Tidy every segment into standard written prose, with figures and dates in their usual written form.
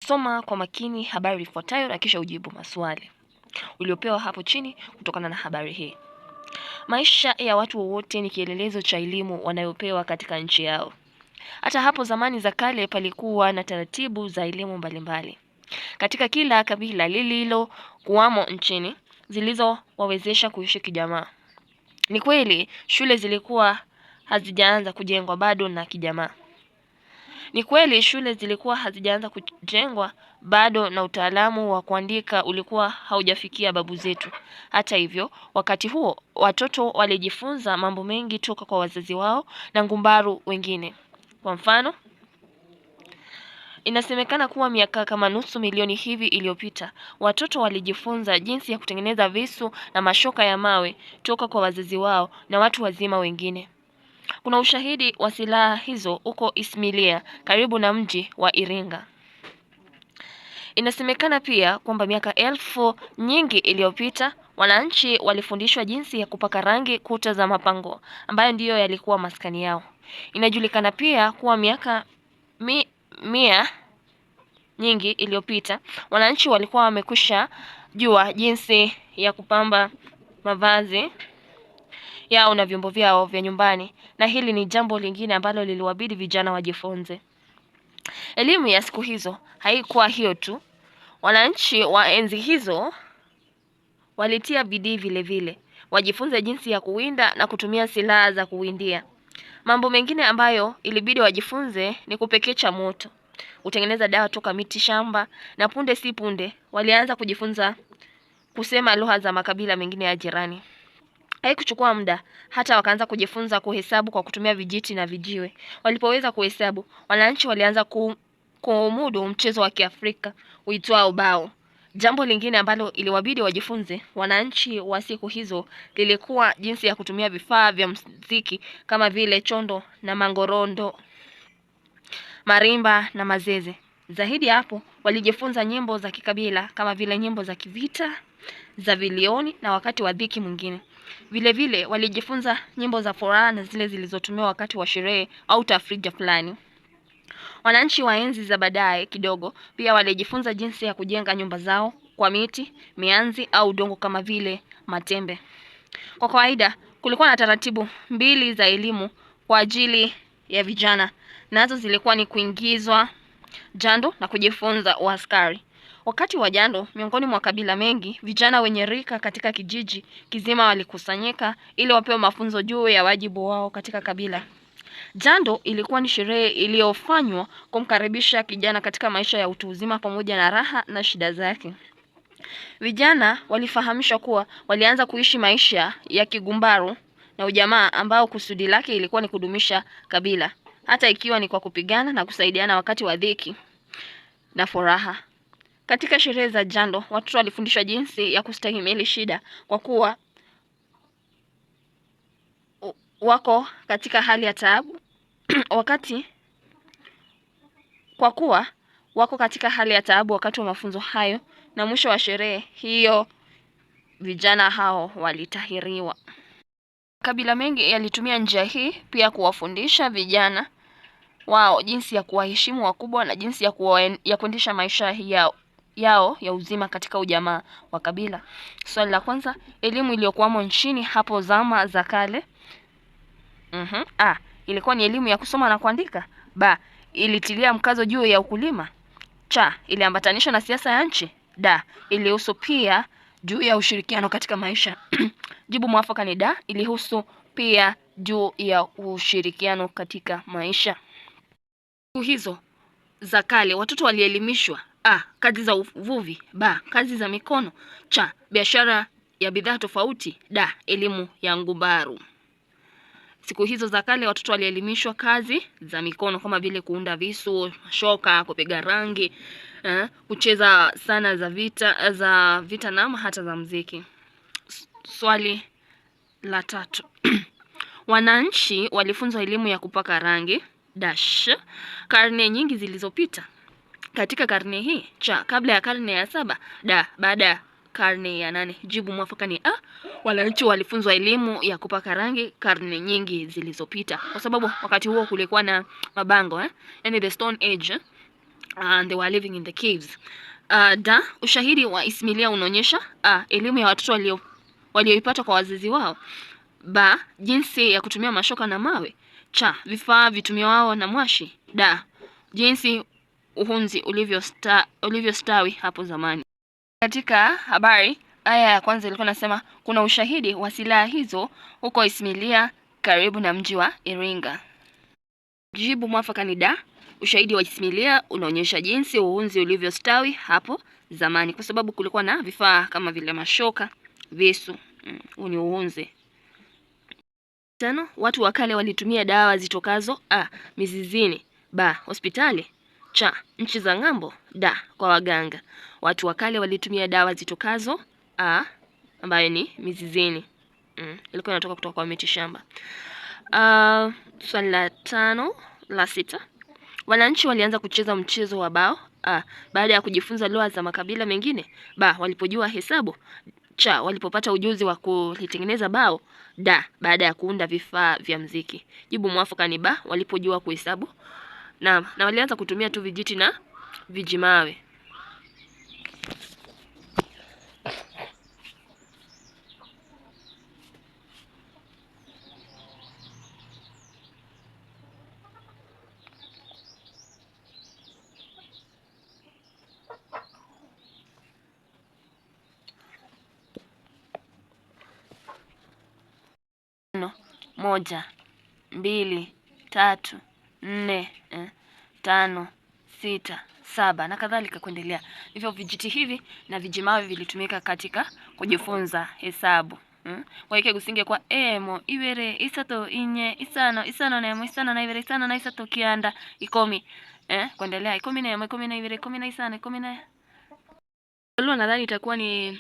Soma kwa makini habari ifuatayo na kisha ujibu maswali uliopewa hapo chini kutokana na habari hii. Maisha ya watu wote ni kielelezo cha elimu wanayopewa katika nchi yao. Hata hapo zamani za kale palikuwa na taratibu za elimu mbalimbali katika kila kabila lililo kuwamo nchini zilizowawezesha kuishi kijamaa. Ni kweli shule zilikuwa hazijaanza kujengwa bado na kijamaa. Ni kweli shule zilikuwa hazijaanza kujengwa bado na utaalamu wa kuandika ulikuwa haujafikia babu zetu. Hata hivyo, wakati huo watoto walijifunza mambo mengi toka kwa wazazi wao na ngumbaru wengine. Kwa mfano, inasemekana kuwa miaka kama nusu milioni hivi iliyopita, watoto walijifunza jinsi ya kutengeneza visu na mashoka ya mawe toka kwa wazazi wao na watu wazima wengine. Kuna ushahidi wa silaha hizo huko Ismailia karibu na mji wa Iringa. Inasemekana pia kwamba miaka elfu nyingi iliyopita wananchi walifundishwa jinsi ya kupaka rangi kuta za mapango ambayo ndiyo yalikuwa maskani yao. Inajulikana pia kuwa miaka mia nyingi iliyopita wananchi walikuwa wamekwisha jua jinsi ya kupamba mavazi yao na vyombo vyao vya nyumbani, na hili ni jambo lingine ambalo liliwabidi vijana wajifunze. Elimu ya siku hizo haikuwa hiyo tu. Wananchi wa enzi hizo walitia bidii vile vile wajifunze jinsi ya kuwinda na kutumia silaha za kuwindia. Mambo mengine ambayo ilibidi wajifunze ni kupekecha moto, kutengeneza dawa toka miti shamba, na punde si punde walianza kujifunza kusema lugha za makabila mengine ya jirani. Haikuchukua muda hata wakaanza kujifunza kuhesabu kwa kutumia vijiti na vijiwe. Walipoweza kuhesabu, wananchi walianza kuumudu mchezo wa Kiafrika uitwao bao. Jambo lingine ambalo iliwabidi wajifunze wananchi wa siku hizo lilikuwa jinsi ya kutumia vifaa vya muziki kama vile chondo na mangorondo, marimba na mazeze. Zaidi hapo, walijifunza nyimbo za kikabila kama vile nyimbo za kivita, za vilioni na wakati wa dhiki mwingine. Vile vile walijifunza nyimbo za furaha na zile zilizotumiwa wakati wa sherehe au tafrija fulani. Wananchi wa enzi za baadaye kidogo pia walijifunza jinsi ya kujenga nyumba zao kwa miti, mianzi au udongo kama vile matembe. Kwa kawaida kulikuwa na taratibu mbili za elimu kwa ajili ya vijana, nazo zilikuwa ni kuingizwa jando na kujifunza uaskari. Wakati wa jando, miongoni mwa kabila mengi, vijana wenye rika katika kijiji kizima walikusanyika ili wapewe mafunzo juu ya wajibu wao katika kabila. Jando ilikuwa ni sherehe iliyofanywa kumkaribisha kijana katika maisha ya utu uzima pamoja na raha na shida zake. Vijana walifahamishwa kuwa walianza kuishi maisha ya kigumbaru na ujamaa ambao kusudi lake ilikuwa ni kudumisha kabila, hata ikiwa ni kwa kupigana na kusaidiana wakati wa dhiki na furaha. Katika sherehe za jando, watoto walifundishwa jinsi ya kustahimili shida kwa kuwa wako katika hali ya taabu wakati wa mafunzo hayo, na mwisho wa sherehe hiyo vijana hao walitahiriwa. Kabila mengi yalitumia njia hii pia kuwafundisha vijana wao jinsi ya kuwaheshimu wakubwa na jinsi ya kuendesha maisha yao ya uzima katika ujamaa wa kabila. Swali la kwanza, elimu iliyokuwamo nchini hapo zama za kale. A, ilikuwa ni elimu ya kusoma na kuandika. B, ilitilia mkazo juu ya ukulima. C, iliambatanishwa na siasa ya nchi. D, ilihusu pia juu ya ushirikiano katika maisha. Jibu mwafaka ni D, ilihusu pia juu ya ushirikiano katika maisha. Hizo za kale watoto walielimishwa: A, kazi za uvuvi; B, kazi za mikono; C, biashara ya bidhaa tofauti; D, elimu ya ngumbaru. Siku hizo za kale watoto walielimishwa kazi za mikono kama vile kuunda visu, shoka, kupiga rangi, kucheza sana za vita na hata za muziki. Swali la tatu. Wananchi walifunzwa elimu ya kupaka rangi dash karne nyingi zilizopita. Katika karne hii: cha kabla ya karne ya 7; da baada ya karne ya 8. Jibu mwafaka ni A, wananchi walifunzwa elimu ya kupaka rangi karne nyingi zilizopita, kwa sababu wakati huo kulikuwa na mabango yani the stone age. and they were living in the caves. Da, ushahidi wa Ismilia unaonyesha elimu ya watoto walioipata kwa wazazi wao. Ba, jinsi ya kutumia mashoka na mawe. Cha, vifaa vitumiwao na mwashi. Da, jinsi uhunzi ulivyostawi hapo zamani. Katika habari, aya ya kwanza ilikuwa nasema kuna ushahidi wa silaha hizo huko Ismilia karibu na mji wa Iringa. Jibu mwafaka ni da. Ushahidi wa Ismilia unaonyesha jinsi uhunzi ulivyostawi hapo zamani, kwa sababu kulikuwa na vifaa kama vile mashoka, visu. Ni uhunzi. Tano, watu wa kale walitumia dawa zitokazo mizizini. Ba, hospitali. Cha, nchi za ng'ambo. Da, kwa waganga. Watu wa kale walitumia dawa zitokazo ambayo ni mizizini. Ilikuwa inatoka kutoka kwa miti shamba. Swali la 5 la 6. Wananchi walianza kucheza mchezo wa bao baada ya kujifunza lugha za makabila mengine. Ba, walipojua hesabu. Cha, walipopata ujuzi wa kulitengeneza bao. Da, baada ya kuunda vifaa vya muziki. Jibu mwafaka ni ba, walipojua kuhesabu na walianza kutumia tu vijiti na vijimawe. Moja, 2, 3, 4, 5, 6, 7 na kadhalika kuendelea. Hivyo vijiti hivi na vijimawe vilitumika katika kujifunza hesabu. Kwa hiyo gusinge kwa emo ibere isato inye isano na emo isano na ibere isano na isato kianda 10 kuendelea 10 na emo 10 na ibere 10 na isano 10 na leo nadhani itakuwa ni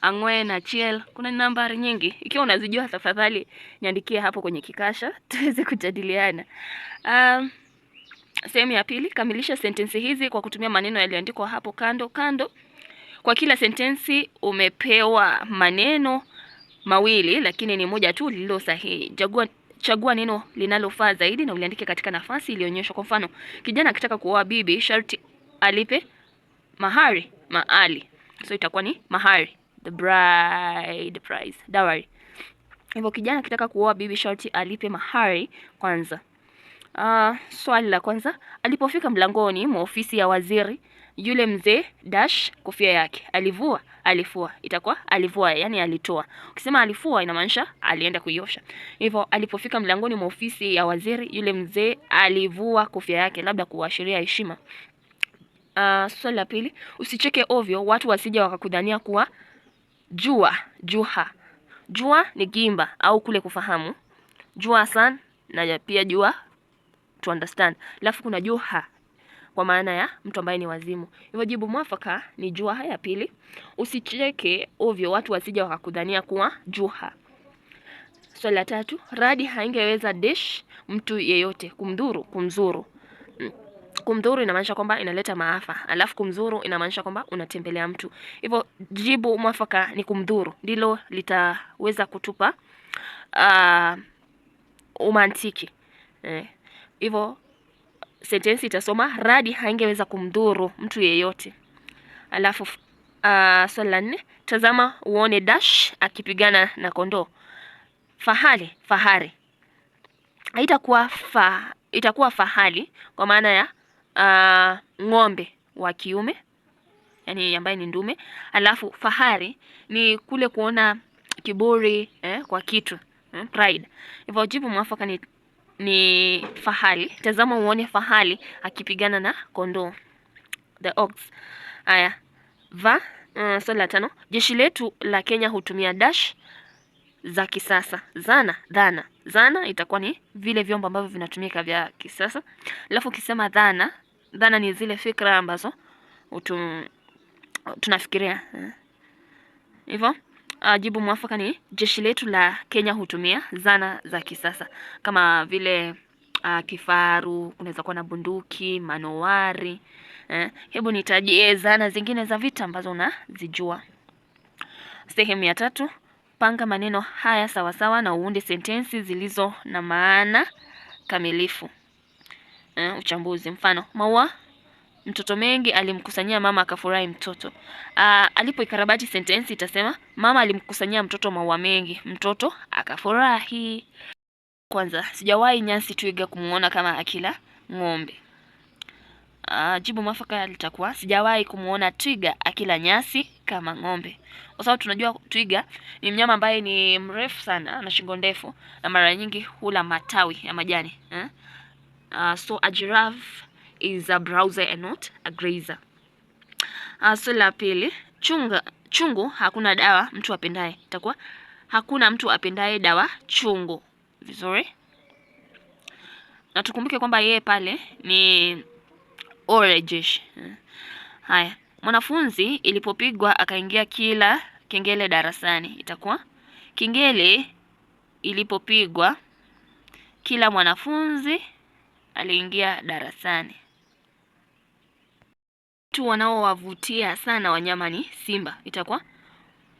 angwe na chiel. Kuna nambari nyingi. Ikiwa unazijua tafadhali niandikie hapo kwenye kikasha tuweze kujadiliana. Sehemu ya pili, kamilisha sentensi hizi kwa kutumia maneno yaliyoandikwa hapo kando. Kwa kila sentensi umepewa maneno mawili lakini ni moja tu lililo sahihi. Chagua neno linalofaa zaidi na uliandike katika nafasi iliyoonyeshwa. Kwa mfano, kijana akitaka kuoa bibi sharti alipe mahari. So itakuwa ni mahari. The bride price, dowry. Hivyo kijana akitaka kuoa bibi sharti alipe mahari kwanza. Swali la kwanza, alipofika mlangoni mwa ofisi ya waziri, yule mzee dash kofia yake. Alifua. Itakuwa alivua, yani alitoa. Ukisema alifua inamaanisha alienda kuiosha. Hivyo alipofika mlangoni mwa ofisi ya waziri, yule mzee alivua kofia yake, labda kuashiria heshima. Swali la pili, usicheke ovyo watu wasije wakakudhania kuwa juha. Jua ni gimba au kule kufahamu. Jua san na pia jua to understand. Alafu kuna juha kwa maana ya mtu ambaye ni wazimu. Hivyo jibu mwafaka ni jua ya pili. Usicheke ovyo watu wasije wakakudhania kuwa juha. Swali la tatu, radi haingeweza dish mtu yeyote. Kumdhuru. Kumdhuru inamaanisha kwamba inaleta maafa. Alafu kumzuru inamaanisha kwamba unatembelea mtu. Hivyo jibu mwafaka ni kumdhuru. Ndilo litaweza kutupa umantiki. Hivyo sentensi itasoma radi haingeweza kumdhuru mtu yeyote. Alafu swali la 4, tazama uone dash akipigana na kondoo. Fahari. Itakuwa fahali kwa maana ya ng'ombe wa kiume, yani ambaye ni ndume. Alafu fahari ni kule kuona kiburi kwa kitu, pride. Hivyo jibu mwafaka ni fahali. Tazama uone fahali akipigana na kondoo, the ox. Haya, swali la 5, jeshi letu la Kenya hutumia dash za kisasa. Zana itakuwa ni vile vyombo ambavyo vinatumika vya kisasa. Alafu ukisema dhana ni zile fikra ambazo tunafikiria. Hivyo jibu mwafaka ni jeshi letu la Kenya hutumia zana za kisasa kama vile kifaru, unaweza kuwa na bunduki, manowari. Hebu nitajie zana zingine za vita ambazo unazijua. Sehemu ya 3, panga maneno haya sawasawa na uunde sentensi zilizo na maana kamilifu. Uchambuzi. Mfano, mtoto mengi alimkusanyia mama akafurahi mtoto. Alipoikarabati sentensi itasema mama alimkusanyia mtoto maua mengi, mtoto akafurahi. Kwanza, sijawahi nyasi twiga kumuona kama akila ng'ombe. Jibu mwafaka litakuwa sijawahi kumuona twiga akila nyasi kama ng'ombe. Kwa sababu tunajua twiga ni mnyama ambaye ni mrefu sana na shingo ndefu na mara nyingi hula matawi ya majani. So a giraffe is a browser and not a grazer. Swali la pili, chungu hakuna dawa mtu apendaye. Itakuwa hakuna mtu apendaye dawa chungu. Vizuri? Na tukumbuke kwamba yeye pale ni orange. Haya, mwanafunzi ilipopigwa akaingia kila kengele darasani. Itakuwa kengele ilipopigwa kila mwanafunzi aliingia darasani. Watu wanaowavutia sana wanyama ni simba. Itakuwa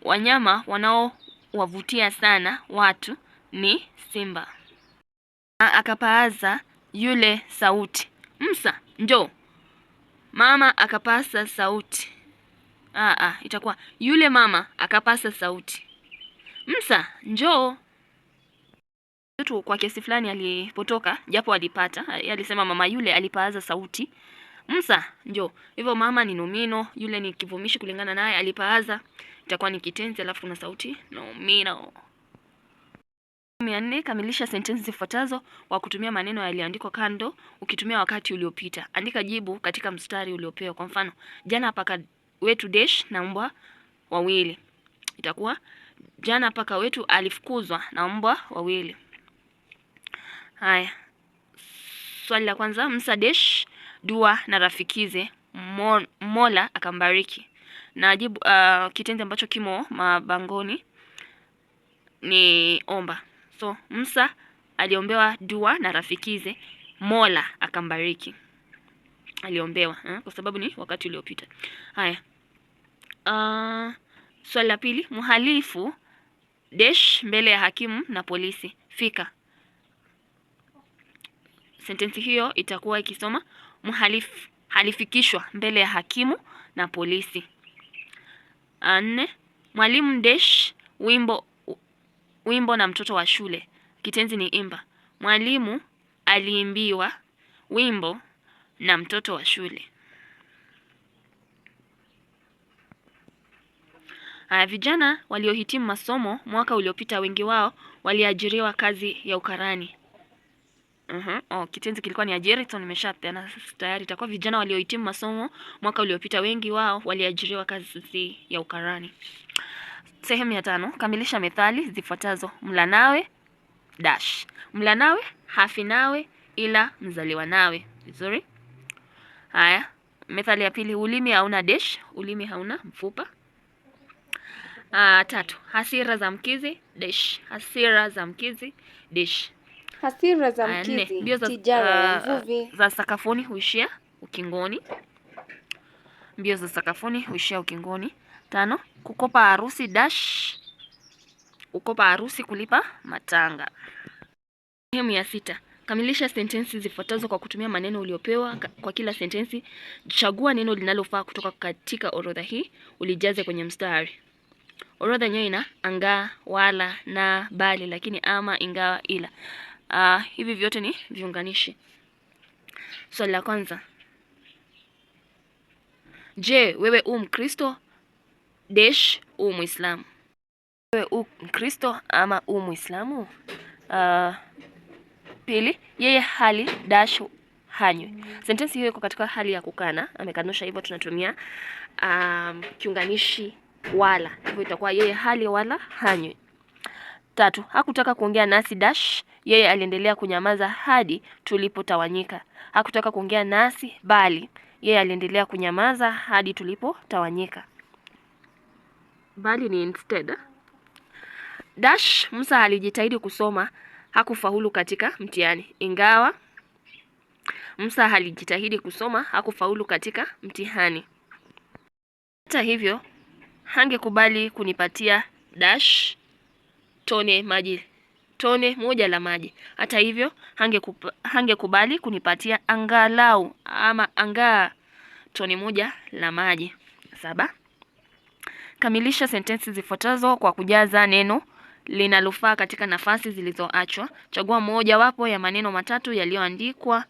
wanyama wanaowavutia sana watu ni simba. Akapaaza yule sauti, Msa, njoo. Mama akapasa sauti. Itakuwa yule mama akapasa sauti, Msa, njoo. Mtu kwa kiasi fulani alipotoka, japo alipata, alisema mama yule alipaaza sauti, Msa, njoo. Hivyo mama ni nomino, yule ni kivumishi kulingana naye, alipaaza itakuwa ni kitenzi alafu kuna sauti nomino. 4, kamilisha sentensi zifuatazo kwa kutumia maneno yaliyoandikwa kando ukitumia wakati uliopita. Andika jibu katika mstari uliopewa. Kwa mfano, jana paka wetu dash na mbwa wawili. Itakuwa jana paka wetu alifukuzwa na mbwa wawili. Haya. Swali la kwanza, Msa dash dua na rafikize Mola akambariki. Na jibu kitenzi ambacho kimo mabangoni ni omba. So, Msa aliombewa dua na rafikize, Mola akambariki. Aliombewa, kwa sababu ni wakati uliopita. Haya. Swali la pili, mhalifu dash mbele ya hakimu na polisi. Fika. Sentensi hiyo itakuwa ikisoma mhalifu halifikishwa mbele ya hakimu na polisi. 4, mwalimu dash wimbo na mtoto wa shule. Kitenzi ni imba. Mwalimu aliimbiwa wimbo na mtoto wa shule. Vijana waliohitimu masomo mwaka uliopita wengi wao waliajiriwa kazi ya ukarani. Kitenzi kilikuwa ni ajiri, so nimeshapeana tayari. Itakuwa vijana waliohitimu masomo mwaka uliopita wengi wao waliajiriwa kazi ya ukarani. Sehemu ya 5, kamilisha methali zifuatazo. Mla nawe dash. Mla nawe hafi nawe ila mzaliwa nawe. Vizuri? Haya, methali ya pili, ulimi hauna dash, ulimi hauna mfupa. 3, hasira za mkizi dash. Hasira za mkizi dash. Hasira za mkizi tijara ya mvuvi. Za sakafuni huishia ukingoni. Mbio za sakafuni huishia ukingoni. 5, kukopa harusi dash. Kukopa harusi kulipa matanga. Sehemu ya 6, kamilisha sentensi zifuatazo kwa kutumia maneno uliopewa. Kwa kila sentensi, chagua neno linalofaa kutoka katika orodha hii, ulijaze kwenye mstari. Orodha yenyewe ina anga, wala, na, bali, lakini, ama, ingawa, ila. Hivi vyote ni viunganishi. Swali la kwanza, je, wewe Mkristo dash Muislamu? Wewe Mkristo ama Muislamu? Pili, yeye hali dash hanywi. Sentensi hiyo iko katika hali ya kukana, amekanusha, hivyo tunatumia kiunganishi wala. Hivyo itakuwa yeye hali wala hanywi. 3, hakutaka kuongea nasi dash, yeye aliendelea kunyamaza hadi tulipotawanyika. Hakutaka kuongea nasi bali yeye aliendelea kunyamaza hadi tulipotawanyika. Bali ni instead. Dash, Musa alijitahidi kusoma, hakufaulu katika mtihani. Ingawa Musa alijitahidi kusoma, hakufaulu katika mtihani. Hata hivyo, hangekubali kunipatia dash tone moja la maji. Hata hivyo, hangekubali kunipatia angalau ama angaa toni moja la maji. 7. Kamilisha sentensi zifuatazo kwa kujaza neno linalofaa katika nafasi zilizoachwa. Chagua moja wapo ya maneno matatu yaliyoandikwa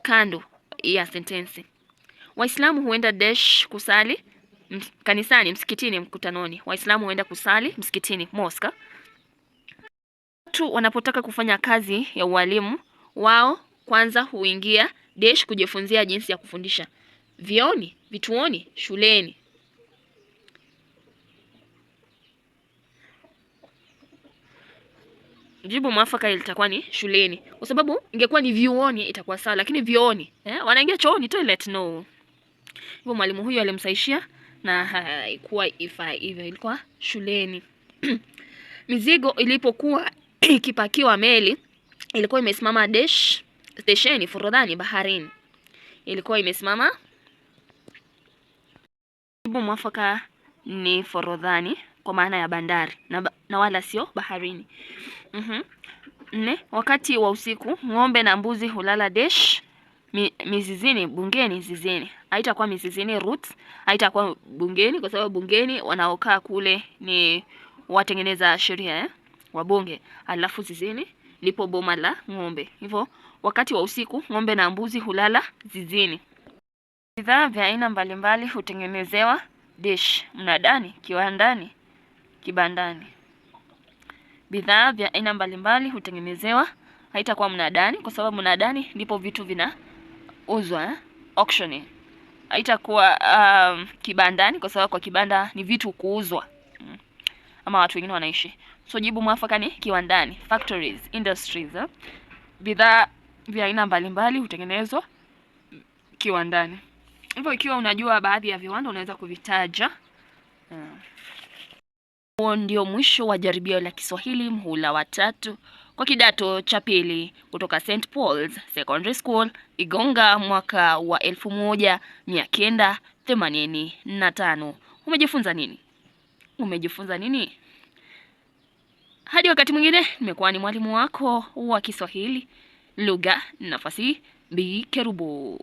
kando ya sentensi. Waislamu huenda dash kusali kanisani, msikitini, mkutanoni. Waislamu huenda kusali msikitini, mosque. Watu wanapotaka kufanya kazi ya ualimu wao kwanza huingia dash kujifunzia jinsi ya kufundisha. Vioni, vituoni, shuleni. Jibu mwafaka litakuwa ni shuleni, kwa sababu ingekuwa ni vyuoni itakuwa sawa, lakini vioni wanaingia chooni, toilet, no. Hivyo mwalimu huyu alimsaishia na haikuwa hivyo, ilikuwa shuleni. Mizigo ilipokuwa ikipakiwa meli ilikuwa imesimama dash stesheni, Forodhani, baharini. Ilikuwa imesimama. Jibu mwafaka ni Forodhani kwa maana ya bandari na wala sio baharini. 4. Wakati wa usiku ng'ombe na mbuzi hulala dash mizizini, bungeni, zizini. Haitakuwa mizizini roots, haitakuwa bungeni kwa sababu bungeni wanaokaa kule ni watengeneza sheria wabunge, alafu zizini lipo boma la ng'ombe. Hivyo wakati wa usiku ng'ombe na mbuzi hulala zizini. Bidhaa vya aina mbalimbali hutengenezewa dash mnadani, kiwandani, kibandani. Bidhaa vya aina mbalimbali hutengenezewa, haitakuwa mnadani kwa sababu mnadani ndipo vitu vinauzwa, auctioning. Haitakuwa kibandani kwa sababu kwa kibanda ni vitu kuuzwa ama watu wengine wanaishi. So jibu mwafaka ni kiwandani, factories, industries. Bidhaa vya aina mbalimbali hutengenezwa kiwandani. Hivyo ikiwa unajua baadhi ya viwanda unaweza kuvitaja. Huo ndio mwisho wa jaribio la Kiswahili mhula wa 3 kwa kidato cha pili kutoka St. Paul's Secondary School, Igonga, mwaka wa 1985. Umejifunza nini? Hadi wakati mwingine, nimekuwa ni mwalimu wako wa Kiswahili, lugha na fasihi, Bi Kerubo.